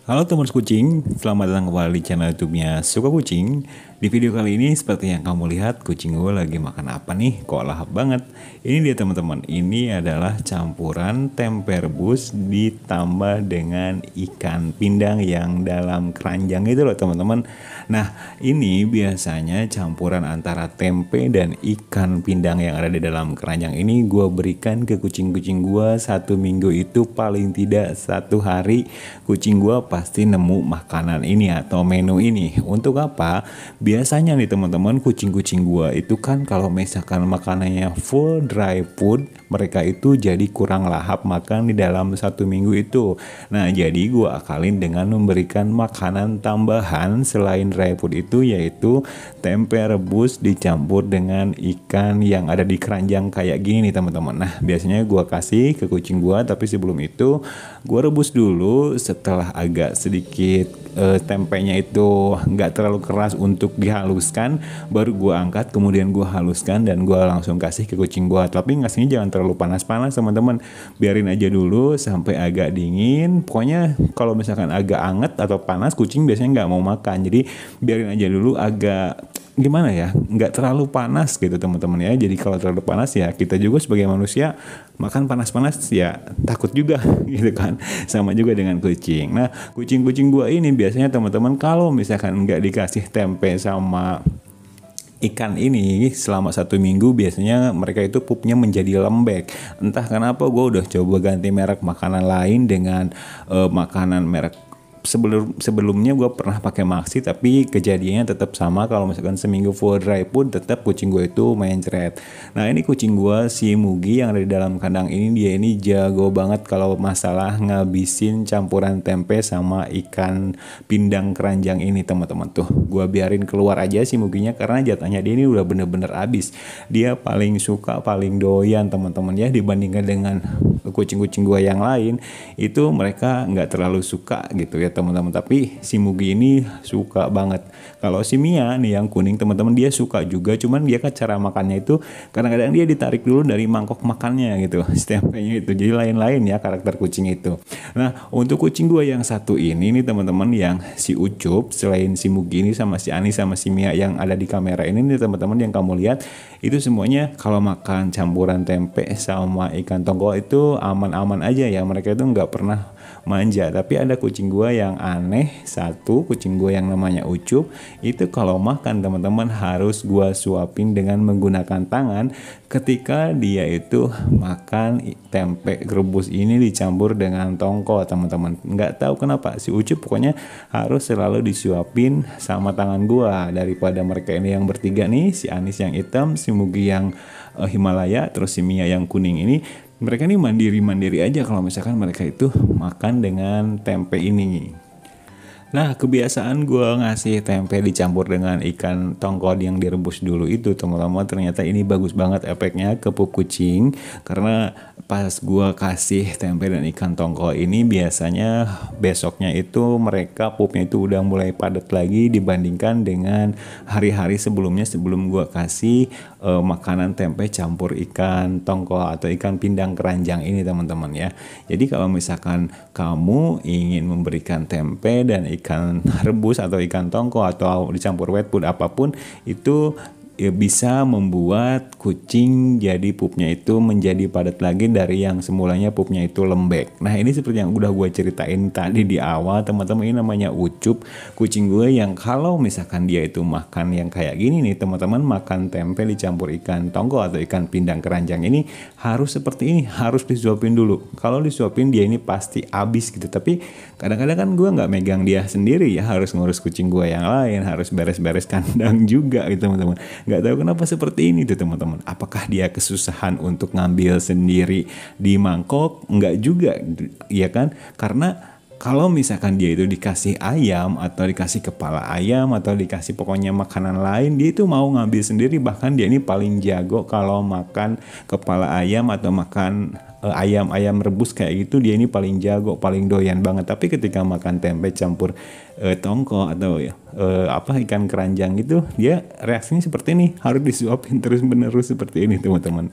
Halo teman kucing, selamat datang kembali di channel YouTube-nya Suka Kucing. Di video kali ini seperti yang kamu lihat, kucing gue lagi makan apa nih? Kok lahap banget? Ini dia teman-teman, ini adalah campuran tempe rebus ditambah dengan ikan pindang yang dalam keranjang itu loh teman-teman. Nah, ini biasanya campuran antara tempe dan ikan pindang yang ada di dalam keranjang ini gue berikan ke kucing-kucing gue 1 minggu itu paling tidak 1 hari kucing gue pasti nemu makanan ini atau menu ini. Untuk apa? Biasanya nih teman-teman, kucing-kucing gua itu kan kalau misalkan makanannya full dry food, mereka itu jadi kurang lahap makan di dalam 1 minggu itu. Nah, jadi gua akalin dengan memberikan makanan tambahan selain dry food itu, yaitu tempe rebus dicampur dengan ikan yang ada di keranjang kayak gini nih teman-teman. Nah, biasanya gua kasih ke kucing gua, tapi sebelum itu gua rebus dulu. Setelah agak sedikit tempenya itu nggak terlalu keras untuk dihaluskan, baru gue angkat, kemudian gue haluskan dan gue langsung kasih ke kucing gue. Tapi ngasihnya jangan terlalu panas-panas teman-teman, biarin aja dulu sampai agak dingin. Pokoknya kalau misalkan agak anget atau panas, kucing biasanya nggak mau makan. Jadi biarin aja dulu agak gimana ya, nggak terlalu panas gitu teman-teman ya. Jadi kalau terlalu panas ya kita juga sebagai manusia makan panas-panas ya takut juga gitu kan. Sama juga dengan kucing. Nah, kucing-kucing gua ini biasanya teman-teman kalau misalkan nggak dikasih tempe sama ikan ini selama 1 minggu, biasanya mereka itu pupnya menjadi lembek. Entah kenapa gue udah coba ganti merek makanan lain dengan makanan merek sebelumnya gue pernah pakai Maxi, tapi kejadiannya tetap sama. Kalau misalkan seminggu full dry food, tetap kucing gue itu main ceret. Nah, ini kucing gue si Mugi yang ada di dalam kandang ini, dia ini jago banget kalau masalah ngabisin campuran tempe sama ikan pindang keranjang ini teman-teman. Tuh gue biarin keluar aja si Muginya karena jatahnya dia ini udah bener-bener habis. Dia paling suka, paling doyan teman-teman ya, dibandingkan dengan kucing-kucing gue yang lain. Itu mereka nggak terlalu suka gitu ya teman-teman, tapi si Mugi ini suka banget. Kalau si Mia nih yang kuning teman-teman, dia suka juga, cuman dia kan cara makannya itu kadang-kadang dia ditarik dulu dari mangkok makannya gitu, tempenya itu. Jadi lain-lain ya karakter kucing itu. Nah, untuk kucing gua yang satu ini nih teman-teman, yang si Ucup, selain si Mugi ini sama si Ani sama si Mia yang ada di kamera ini nih teman-teman, yang kamu lihat itu semuanya kalau makan campuran tempe sama ikan tongkol itu aman-aman aja ya. Mereka itu nggak pernah manja. Tapi ada kucing gua yang aneh, satu kucing gua yang namanya Ucup, itu kalau makan teman-teman harus gua suapin dengan menggunakan tangan ketika dia itu makan tempe rebus ini dicampur dengan tongkol teman-teman. Nggak tahu kenapa si Ucup pokoknya harus selalu disuapin sama tangan gua, daripada mereka ini yang bertiga nih, si Anis yang hitam, si Mugi yang Himalaya, terus si Mia yang kuning ini. Mereka ini mandiri-mandiri aja kalau misalkan mereka itu makan dengan tempe ini. Nah, kebiasaan gue ngasih tempe dicampur dengan ikan tongkol yang direbus dulu itu teman-teman, ternyata ini bagus banget efeknya ke pup kucing. Karena pas gue kasih tempe dan ikan tongkol ini, biasanya besoknya itu mereka pupnya itu udah mulai padat lagi dibandingkan dengan hari-hari sebelumnya, sebelum gue kasih makanan tempe campur ikan tongkol atau ikan pindang keranjang ini teman-teman ya. Jadi kalau misalkan kamu ingin memberikan tempe dan ikan rebus atau ikan tongkol atau dicampur wet food apapun itu, ya bisa membuat kucing jadi pupnya itu menjadi padat lagi dari yang semulanya pupnya itu lembek. Nah, ini seperti yang udah gue ceritain tadi di awal teman-teman, ini namanya Ucup, kucing gue yang kalau misalkan dia itu makan yang kayak gini nih teman-teman, makan tempe dicampur ikan tongkol atau ikan pindang keranjang ini harus seperti ini, harus disuapin dulu. Kalau disuapin dia ini pasti habis gitu. Tapi kadang-kadang kan gue nggak megang dia sendiri ya, harus ngurus kucing gue yang lain, harus beres-beres kandang juga gitu teman-teman. Nggak tahu kenapa seperti ini tuh teman-teman. Apakah dia kesusahan untuk ngambil sendiri di mangkok? Enggak juga, ya kan? Karena kalau misalkan dia itu dikasih ayam atau dikasih kepala ayam atau dikasih pokoknya makanan lain, dia itu mau ngambil sendiri. Bahkan dia ini paling jago kalau makan kepala ayam atau makan ayam rebus kayak gitu, dia ini paling jago, paling doyan banget. Tapi ketika makan tempe campur tongkol atau ikan keranjang gitu, dia reaksinya seperti ini, harus disuapin terus menerus seperti ini teman-teman.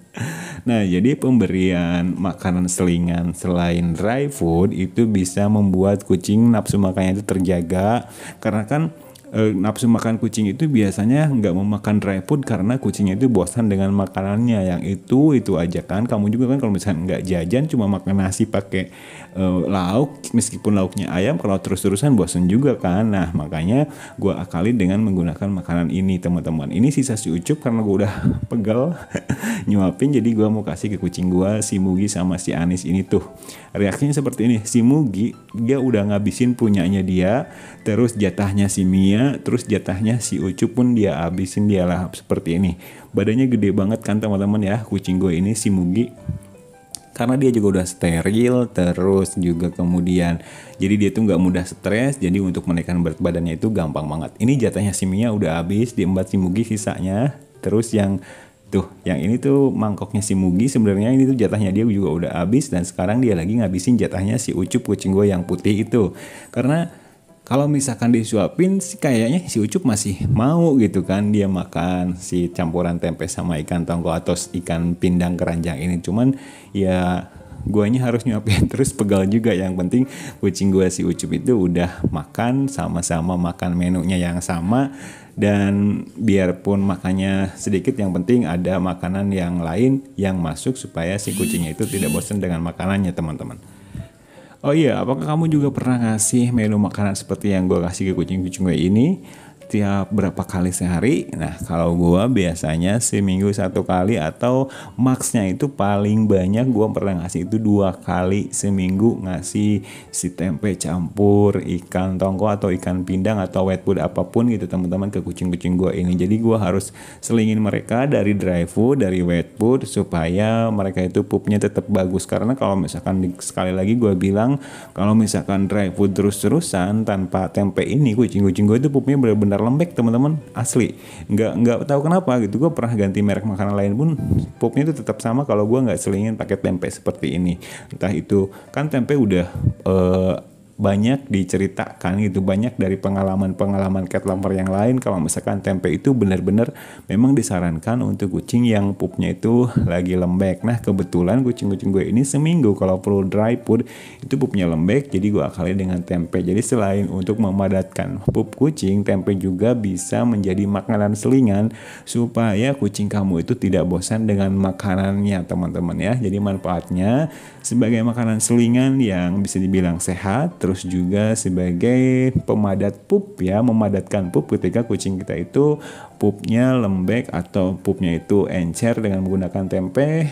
Nah, jadi pemberian makanan selingan selain dry food itu bisa membuat kucing nafsu makannya itu terjaga, karena kan nafsu makan kucing itu biasanya nggak mau makan dry food karena kucingnya itu bosan dengan makanannya yang itu aja kan. Kamu juga kan kalau misalnya nggak jajan cuma makan nasi pakai lauk, meskipun lauknya ayam, kalau terus-terusan bosan juga kan. Nah, makanya gue akali dengan menggunakan makanan ini teman-teman. Ini sisa si Ucup karena gue udah pegal nyuapin, jadi gue mau kasih ke kucing gue, si Mugi sama si Anis ini tuh. Reaksinya seperti ini. Si Mugi dia udah ngabisin punyanya dia, terus jatahnya si Mia, terus jatahnya si Ucup pun dia habisin, dia lahap seperti ini. Badannya gede banget kan teman-teman ya kucing gue ini, si Mugi. Karena dia juga udah steril, terus juga kemudian jadi dia tuh nggak mudah stres, jadi untuk menaikkan berat badannya itu gampang banget. Ini jatahnya si Mia udah habis, diembat si Mugi sisanya. Terus yang ini tuh mangkoknya si Mugi, sebenarnya ini tuh jatahnya dia juga udah habis, dan sekarang dia lagi ngabisin jatahnya si Ucup, kucing gue yang putih itu. Karena kalau misalkan disuapin sih kayaknya si Ucup masih mau gitu kan dia makan si campuran tempe sama ikan tongkol atau ikan pindang keranjang ini. Cuman ya guanya harus nyuapin terus, pegal juga. Yang penting kucing gua si Ucup itu udah makan, sama-sama makan menunya yang sama. Dan biarpun makannya sedikit, yang penting ada makanan yang lain yang masuk supaya si kucingnya itu tidak bosan dengan makanannya teman-teman. Oh iya, apakah kamu juga pernah ngasih menu makanan seperti yang gue kasih ke kucing-kucing gue ini tiap berapa kali sehari? Nah, kalau gue biasanya seminggu 1 kali, atau maksnya itu paling banyak gue pernah ngasih itu 2 kali seminggu, ngasih si tempe campur ikan tongko atau ikan pindang atau wet food apapun gitu teman-teman ke kucing-kucing gue ini. Jadi gue harus selingin mereka dari dry food, dari wet food, supaya mereka itu pupnya tetap bagus. Karena kalau misalkan sekali lagi gue bilang, kalau misalkan dry food terus-terusan tanpa tempe ini, kucing-kucing gue itu pupnya benar-benar lembek teman-teman, asli. Nggak tahu kenapa gitu, gue pernah ganti merek makanan lain pun pupnya itu tetap sama kalau gue nggak selingin pakai tempe seperti ini. Entah itu kan tempe udah banyak diceritakan gitu, banyak dari pengalaman cat lover yang lain kalau misalkan tempe itu benar-benar memang disarankan untuk kucing yang pupnya itu lagi lembek. Nah, kebetulan kucing-kucing gue ini seminggu kalau perlu dry food itu pupnya lembek, jadi gue akali dengan tempe. Jadi selain untuk memadatkan pup kucing, tempe juga bisa menjadi makanan selingan supaya kucing kamu itu tidak bosan dengan makanannya teman-teman ya. Jadi manfaatnya sebagai makanan selingan yang bisa dibilang sehat, terus juga sebagai pemadat pup ya, memadatkan pup ketika kucing kita itu pupnya lembek atau pupnya itu encer dengan menggunakan tempe.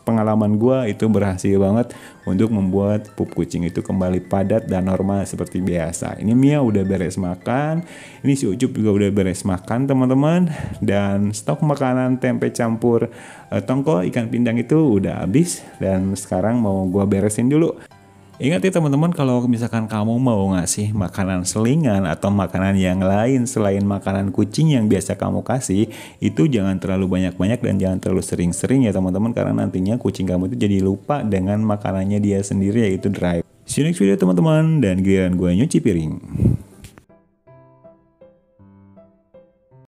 Pengalaman gue itu berhasil banget untuk membuat pup kucing itu kembali padat dan normal seperti biasa. Ini Mia udah beres makan, ini si Ucup juga udah beres makan teman-teman, dan stok makanan tempe campur tongko ikan pindang itu udah habis, dan sekarang mau gue beresin dulu. Ingat ya teman-teman, kalau misalkan kamu mau ngasih makanan selingan atau makanan yang lain selain makanan kucing yang biasa kamu kasih, itu jangan terlalu banyak-banyak dan jangan terlalu sering-sering ya teman-teman, karena nantinya kucing kamu itu jadi lupa dengan makanannya dia sendiri, yaitu dry. See you next video teman-teman, dan giliran gue nyuci piring.